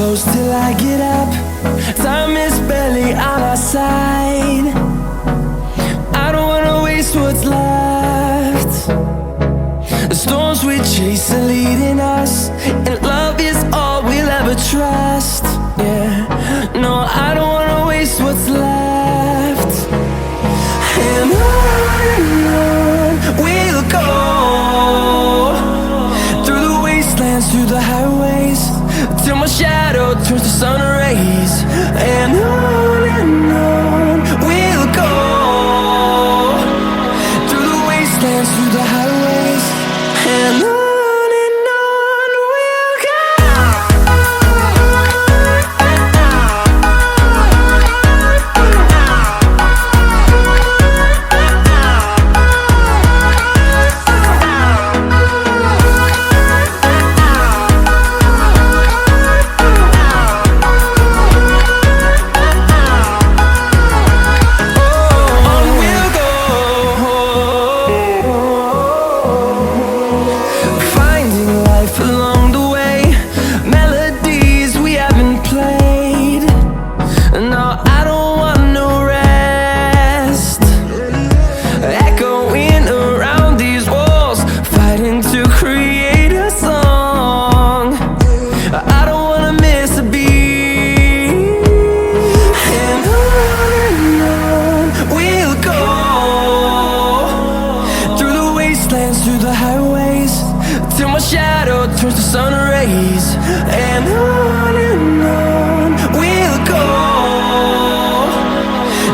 close till I get up. Time is barely on our side. I don't wanna waste what's left. The storms we chase are leading us, and love is all we'll ever trust. Yeah, no, I don't wanna waste what's left. And on we'll go, through the wastelands, through the highways, till my shadow turns to sun rays. And on we'll go, through the wastelands, through the highways, and on. Through the highways, till my shadow turns to sun rays. And on we'll go,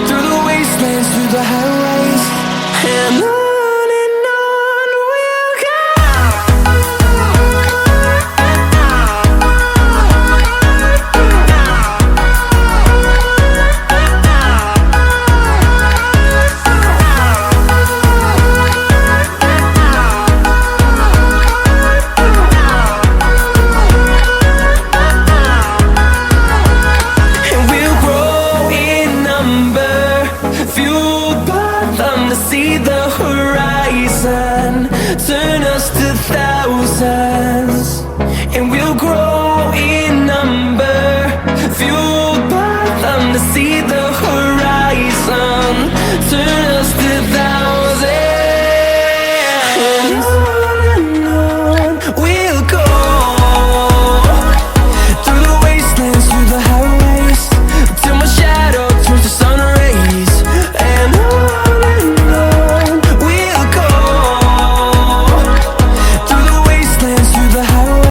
through the wastelands, through the highways, and on. See the horizon turn us to thousands, and we'll grow in number, fueled by them to see the